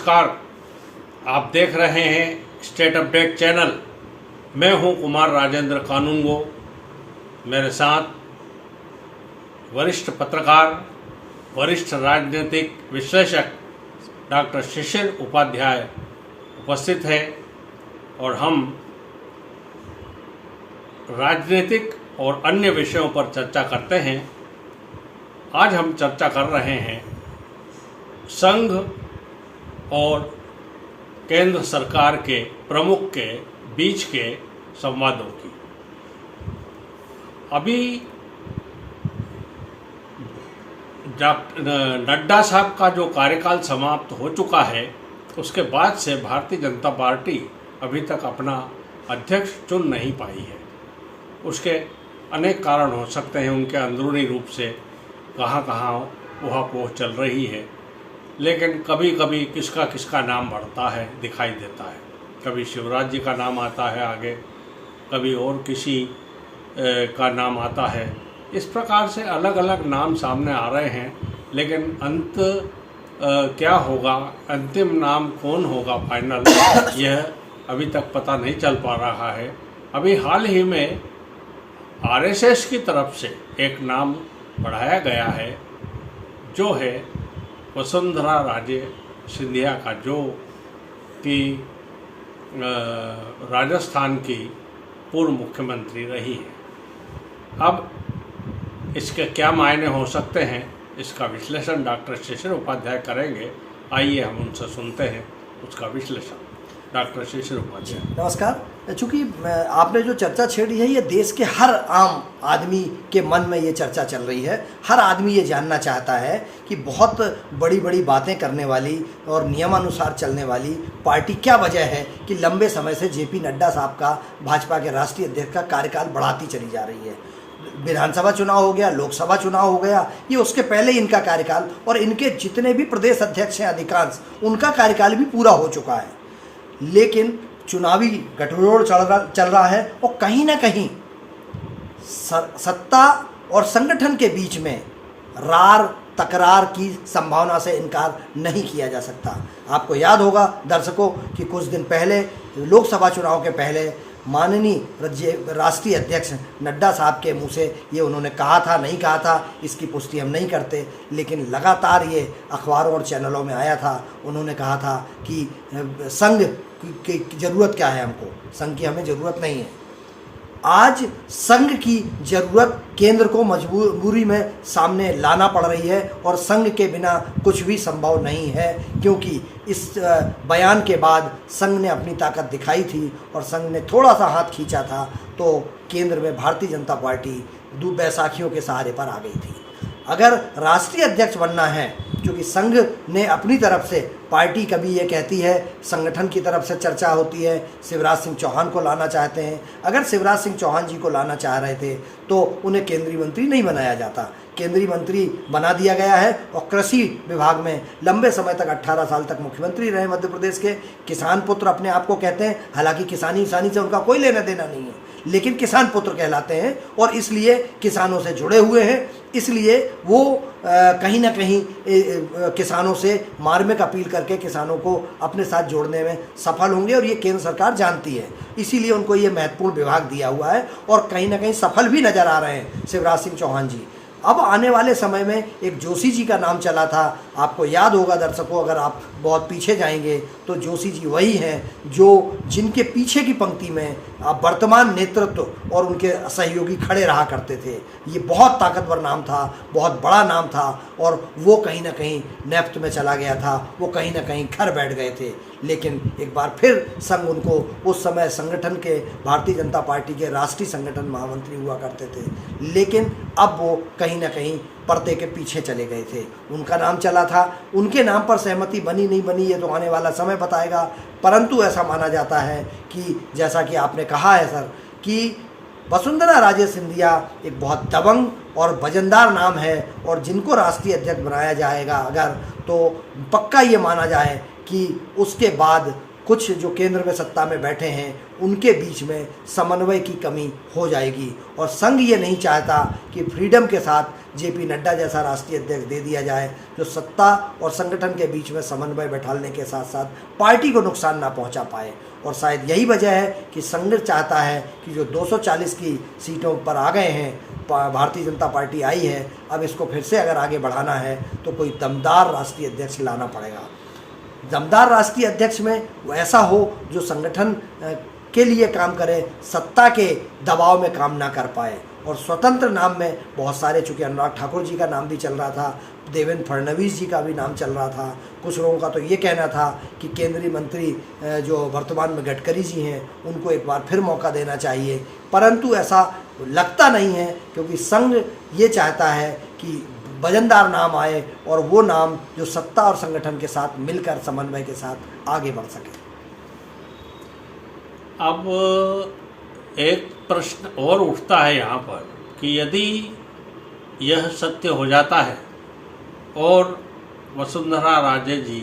नमस्कार, आप देख रहे हैं स्टेट अपडेट चैनल। मैं हूं कुमार राजेंद्र कानूनगो। मेरे साथ वरिष्ठ पत्रकार, वरिष्ठ राजनीतिक विश्लेषक डॉक्टर शिशिर उपाध्याय उपस्थित है और हम राजनीतिक और अन्य विषयों पर चर्चा करते हैं। आज हम चर्चा कर रहे हैं संघ और केंद्र सरकार के प्रमुख के बीच के संवादों की। अभी नड्डा साहब का जो कार्यकाल समाप्त हो चुका है, उसके बाद से भारतीय जनता पार्टी अभी तक अपना अध्यक्ष चुन नहीं पाई है। उसके अनेक कारण हो सकते हैं, उनके अंदरूनी रूप से कहाँ उहापोह चल रही है, लेकिन कभी कभी किसका किसका नाम बढ़ता है, दिखाई देता है। कभी शिवराज जी का नाम आता है आगे, कभी और किसी का नाम आता है। इस प्रकार से अलग अलग नाम सामने आ रहे हैं, लेकिन अंत क्या होगा, अंतिम नाम कौन होगा फाइनल, यह अभी तक पता नहीं चल पा रहा है। अभी हाल ही में आरएसएस की तरफ से एक नाम बढ़ाया गया है, जो है वसुंधरा राजे सिंधिया का, जो कि राजस्थान की पूर्व मुख्यमंत्री रही है। अब इसके क्या मायने हो सकते हैं, इसका विश्लेषण डॉक्टर शिशिर उपाध्याय करेंगे। आइए हम उनसे सुनते हैं उसका विश्लेषण। डॉक्टर शिशिर उपाध्याय नमस्कार। चूँकि आपने जो चर्चा छेड़ी है, ये देश के हर आम आदमी के मन में ये चर्चा चल रही है। हर आदमी ये जानना चाहता है कि बहुत बड़ी बड़ी बातें करने वाली और नियमानुसार चलने वाली पार्टी क्या वजह है कि लंबे समय से जेपी नड्डा साहब का, भाजपा के राष्ट्रीय अध्यक्ष का कार्यकाल बढ़ाती चली जा रही है। विधानसभा चुनाव हो गया, लोकसभा चुनाव हो गया, ये उसके पहले इनका कार्यकाल, और इनके जितने भी प्रदेश अध्यक्ष हैं अधिकांश, उनका कार्यकाल भी पूरा हो चुका है। लेकिन चुनावी गठजोड़ चल रहा है और कहीं ना कहीं सत्ता और संगठन के बीच में रार तकरार की संभावना से इनकार नहीं किया जा सकता। आपको याद होगा दर्शकों कि कुछ दिन पहले, लोकसभा चुनाव के पहले, माननीय राष्ट्रीय अध्यक्ष नड्डा साहब के मुंह से ये उन्होंने कहा था, नहीं कहा था, इसकी पुष्टि हम नहीं करते, लेकिन लगातार ये अखबारों और चैनलों में आया था। उन्होंने कहा था कि संघ की ज़रूरत क्या है, हमको संघ की हमें ज़रूरत नहीं है। आज संघ की ज़रूरत केंद्र को मजबूरी में सामने लाना पड़ रही है और संघ के बिना कुछ भी संभव नहीं है, क्योंकि इस बयान के बाद संघ ने अपनी ताकत दिखाई थी और संघ ने थोड़ा सा हाथ खींचा था तो केंद्र में भारतीय जनता पार्टी बैसाखियों के सहारे पर आ गई थी। अगर राष्ट्रीय अध्यक्ष बनना है, क्योंकि संघ ने अपनी तरफ से, पार्टी कभी ये कहती है, संगठन की तरफ से चर्चा होती है, शिवराज सिंह चौहान को लाना चाहते हैं। अगर शिवराज सिंह चौहान जी को लाना चाह रहे थे तो उन्हें केंद्रीय मंत्री नहीं बनाया जाता, केंद्रीय मंत्री बना दिया गया है। और कृषि विभाग में लंबे समय तक 18 साल तक मुख्यमंत्री रहे मध्य प्रदेश के। किसान पुत्र अपने आप को कहते हैं, हालांकि किसानी से उनका कोई लेना देना नहीं है, लेकिन किसान पुत्र कहलाते हैं और इसलिए किसानों से जुड़े हुए हैं। इसलिए वो कहीं ना कहीं किसानों से मार्मिक अपील करके किसानों को अपने साथ जोड़ने में सफल होंगे, और ये केंद्र सरकार जानती है। इसीलिए उनको ये महत्वपूर्ण विभाग दिया हुआ है और कहीं ना कहीं सफल भी नज़र आ रहे हैं शिवराज सिंह चौहान जी। अब आने वाले समय में एक जोशी जी का नाम चला था। आपको याद होगा दर्शकों, अगर आप बहुत पीछे जाएंगे तो जोशी जी वही हैं जिनके पीछे की पंक्ति में वर्तमान नेतृत्व और उनके सहयोगी खड़े रहा करते थे। ये बहुत ताकतवर नाम था, बहुत बड़ा नाम था, और वो कहीं ना कहीं नेफ्ट में चला गया था, वो कहीं ना कहीं घर बैठ गए थे। लेकिन एक बार फिर संघ उनको, उस समय संगठन के, भारतीय जनता पार्टी के राष्ट्रीय संगठन महामंत्री हुआ करते थे, लेकिन अब वो कहीं ना कहीं पर्दे के पीछे चले गए थे। उनका नाम चला था, उनके नाम पर सहमति बनी नहीं बनी ये तो आने वाला समय बताएगा, परंतु ऐसा माना जाता है कि जैसा कि आपने कहा है सर, कि वसुंधरा राजे सिंधिया एक बहुत दबंग और वजनदार नाम है, और जिनको राष्ट्रीय अध्यक्ष बनाया जाएगा अगर, तो पक्का ये माना जाए कि उसके बाद कुछ जो केंद्र में सत्ता में बैठे हैं उनके बीच में समन्वय की कमी हो जाएगी। और संघ ये नहीं चाहता कि फ्रीडम के साथ जेपी नड्डा जैसा राष्ट्रीय अध्यक्ष दे दिया जाए जो सत्ता और संगठन के बीच में समन्वय बैठाने के साथ साथ पार्टी को नुकसान ना पहुंचा पाए। और शायद यही वजह है कि संघ चाहता है कि जो 240 की सीटों पर आ गए हैं, भारतीय जनता पार्टी आई है, अब इसको फिर से अगर आगे बढ़ाना है तो कोई दमदार राष्ट्रीय अध्यक्ष लाना पड़ेगा। दमदार राष्ट्रीय अध्यक्ष में वो ऐसा हो जो संगठन के लिए काम करे, सत्ता के दबाव में काम ना कर पाए। और स्वतंत्र नाम में बहुत सारे, चूँकि अनुराग ठाकुर जी का नाम भी चल रहा था, देवेंद्र फडणवीस जी का भी नाम चल रहा था, कुछ लोगों का तो ये कहना था कि केंद्रीय मंत्री जो वर्तमान में गडकरी जी हैं उनको एक बार फिर मौका देना चाहिए, परंतु ऐसा लगता नहीं है क्योंकि संघ ये चाहता है कि वजनदार नाम आए और वो नाम जो सत्ता और संगठन के साथ मिलकर समन्वय के साथ आगे बढ़ सके। अब एक प्रश्न और उठता है यहाँ पर कि यदि यह सत्य हो जाता है और वसुंधरा राजे जी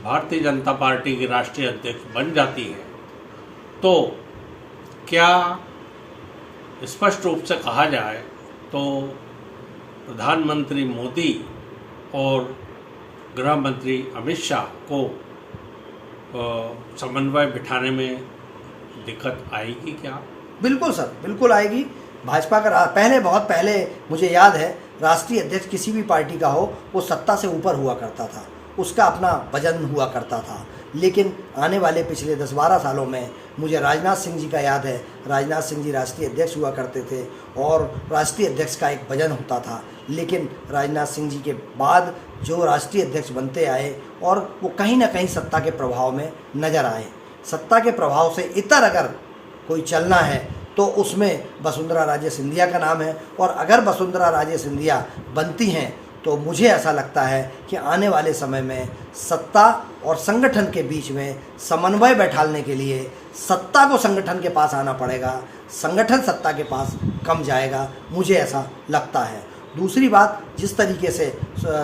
भारतीय जनता पार्टी की राष्ट्रीय अध्यक्ष बन जाती है, तो क्या स्पष्ट रूप से कहा जाए तो प्रधानमंत्री मोदी और गृह मंत्री अमित शाह को समन्वय बिठाने में दिक्कत आएगी क्या? बिल्कुल सर, बिल्कुल आएगी। भाजपा का बहुत पहले मुझे याद है राष्ट्रीय अध्यक्ष किसी भी पार्टी का हो वो सत्ता से ऊपर हुआ करता था, उसका अपना वजन हुआ करता था। लेकिन आने वाले पिछले 10-12 सालों में मुझे राजनाथ सिंह जी का याद है, राजनाथ सिंह जी राष्ट्रीय अध्यक्ष हुआ करते थे और राष्ट्रीय अध्यक्ष का एक वजन होता था। लेकिन राजनाथ सिंह जी के बाद जो राष्ट्रीय अध्यक्ष बनते आए और वो कहीं ना कहीं सत्ता के प्रभाव में नज़र आए। सत्ता के प्रभाव से इतर अगर कोई चलना है तो उसमें वसुंधरा राजे सिंधिया का नाम है। और अगर वसुंधरा राजे सिंधिया बनती हैं तो मुझे ऐसा लगता है कि आने वाले समय में सत्ता और संगठन के बीच में समन्वय बैठाने के लिए सत्ता को संगठन के पास आना पड़ेगा, संगठन सत्ता के पास कम जाएगा, मुझे ऐसा लगता है। दूसरी बात, जिस तरीके से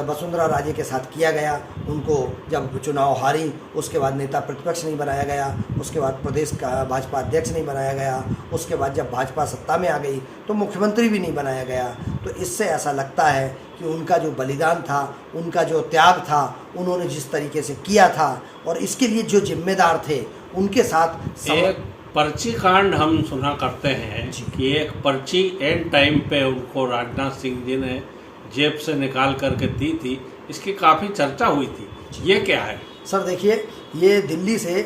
वसुंधरा राजे के साथ किया गया, उनको जब चुनाव हारी उसके बाद नेता प्रतिपक्ष नहीं बनाया गया, उसके बाद प्रदेश का भाजपा अध्यक्ष नहीं बनाया गया, उसके बाद जब भाजपा सत्ता में आ गई तो मुख्यमंत्री भी नहीं बनाया गया। तो इससे ऐसा लगता है कि उनका जो बलिदान था, उनका जो त्याग था, उन्होंने जिस तरीके से किया था और इसके लिए जो जिम्मेदार थे उनके साथ एक पर्ची कांड हम सुना करते हैं कि एक पर्ची एंड टाइम पे उनको राजनाथ सिंह जी ने जेब से निकाल करके दी थी, इसकी काफ़ी चर्चा हुई थी, ये क्या है? सर देखिए, ये दिल्ली से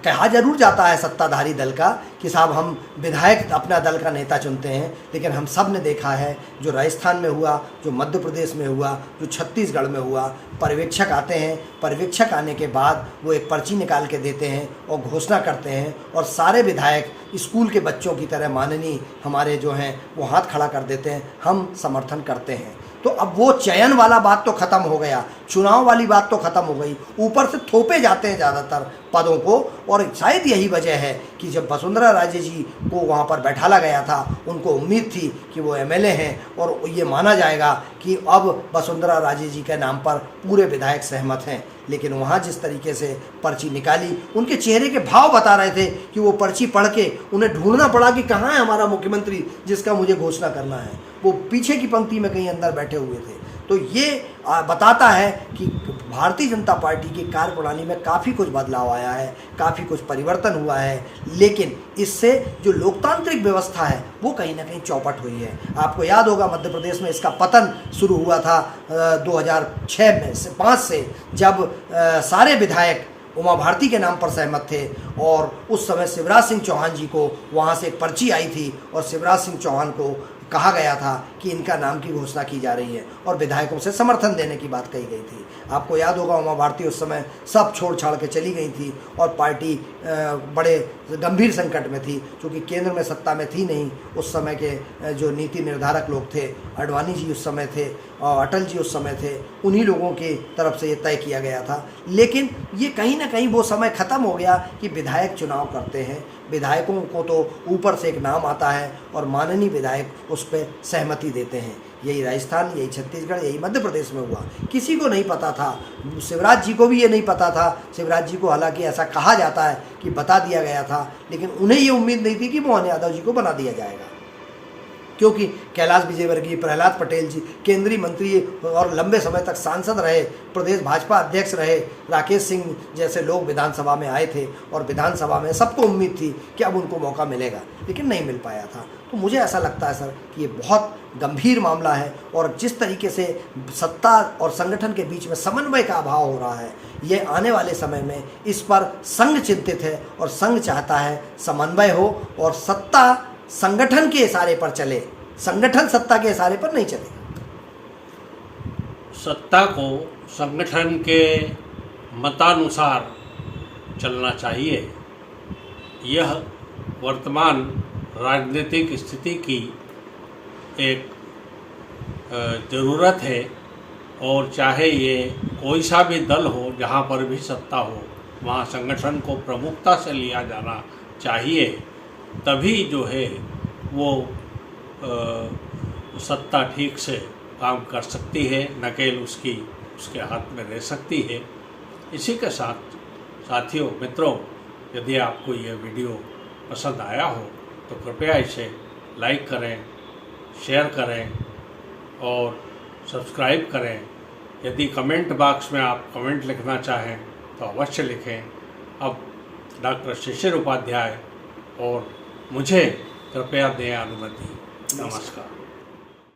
कहा जरूर जाता है सत्ताधारी दल का कि साहब हम विधायक अपना दल का नेता चुनते हैं, लेकिन हम सब ने देखा है जो राजस्थान में हुआ, जो मध्य प्रदेश में हुआ, जो छत्तीसगढ़ में हुआ, पर्यवेक्षक आते हैं, पर्यवेक्षक आने के बाद वो एक पर्ची निकाल के देते हैं और घोषणा करते हैं और सारे विधायक स्कूल के बच्चों की तरह माननीय हमारे जो हैं वो हाथ खड़ा कर देते हैं, हम समर्थन करते हैं। तो अब वो चयन वाला बात तो ख़त्म हो गया, चुनाव वाली बात तो ख़त्म हो गई, ऊपर से थोपे जाते हैं ज़्यादातर पदों को। और शायद यही वजह है कि जब वसुंधरा राजे जी को वहाँ पर बैठाला गया था, उनको उम्मीद थी कि वो एमएलए हैं और ये माना जाएगा कि अब वसुंधरा राजे जी के नाम पर पूरे विधायक सहमत हैं। लेकिन वहाँ जिस तरीके से पर्ची निकाली, उनके चेहरे के भाव बता रहे थे कि वो पर्ची पढ़ के उन्हें ढूंढना पड़ा कि कहाँ है हमारा मुख्यमंत्री जिसका मुझे घोषणा करना है। वो पीछे की पंक्ति में कहीं अंदर बैठे हुए थे। तो ये बताता है कि भारतीय जनता पार्टी की कार्यप्रणाली में काफ़ी कुछ बदलाव आया है, काफ़ी कुछ परिवर्तन हुआ है, लेकिन इससे जो लोकतांत्रिक व्यवस्था है वो कहीं ना कहीं चौपट हुई है। आपको याद होगा मध्य प्रदेश में इसका पतन शुरू हुआ था 2006 में से 5 से, जब सारे विधायक उमा भारती के नाम पर सहमत थे और उस समय शिवराज सिंह चौहान जी को वहाँ से एक पर्ची आई थी और शिवराज सिंह चौहान को कहा गया था कि इनका नाम की घोषणा की जा रही है और विधायकों से समर्थन देने की बात कही गई थी। आपको याद होगा उमा भारती उस समय सब छोड़ छाड़ के चली गई थी और पार्टी बड़े गंभीर संकट में थी, क्योंकि केंद्र में सत्ता में थी नहीं। उस समय के जो नीति निर्धारक लोग थे, आडवाणी जी उस समय थे और अटल जी उस समय थे, उन्हीं लोगों की तरफ से ये तय किया गया था। लेकिन ये कहीं ना कहीं वो समय ख़त्म हो गया कि विधायक चुनाव करते हैं, विधायकों को तो ऊपर से एक नाम आता है और माननीय विधायक उस पर सहमति देते हैं। यही राजस्थान, यही छत्तीसगढ़, यही मध्य प्रदेश में हुआ। किसी को नहीं पता था, शिवराज जी को भी ये नहीं पता था। शिवराज जी को हालांकि ऐसा कहा जाता है कि बता दिया गया था, लेकिन उन्हें ये उम्मीद नहीं थी कि मोहन यादव जी को बना दिया जाएगा। क्योंकि कैलाश विजयवर्गीय, प्रहलाद पटेल जी केंद्रीय मंत्री और लंबे समय तक सांसद रहे, प्रदेश भाजपा अध्यक्ष रहे, राकेश सिंह जैसे लोग विधानसभा में आए थे और विधानसभा में सबको उम्मीद थी कि अब उनको मौका मिलेगा, लेकिन नहीं मिल पाया था। तो मुझे ऐसा लगता है सर कि ये बहुत गंभीर मामला है और जिस तरीके से सत्ता और संगठन के बीच में समन्वय का अभाव हो रहा है, ये आने वाले समय में इस पर संघ चिंतित है और संघ चाहता है समन्वय हो और सत्ता संगठन के इशारे पर चले, संगठन सत्ता के इशारे पर नहीं चले। सत्ता को संगठन के मतानुसार चलना चाहिए। यह वर्तमान राजनीतिक स्थिति की एक ज़रूरत है और चाहे ये कोई सा भी दल हो, जहाँ पर भी सत्ता हो वहाँ संगठन को प्रमुखता से लिया जाना चाहिए, तभी जो है वो सत्ता ठीक से काम कर सकती है, नकेल उसके हाथ में रह सकती है। इसी के साथ साथियों, मित्रों, यदि आपको यह वीडियो पसंद आया हो तो कृपया इसे लाइक करें, शेयर करें और सब्सक्राइब करें। यदि कमेंट बॉक्स में आप कमेंट लिखना चाहें तो अवश्य लिखें। अब डॉक्टर शिशिर उपाध्याय और मुझे कृपया दें अनुमति। नमस्कार।